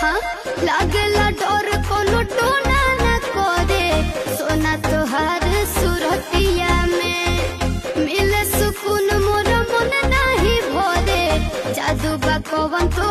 हाँ लागेला डर कोनो टोना न करे सोना तोहार सुरतिया में मिले सुकून मोर मन नहीं भरे जादू बा कवन तो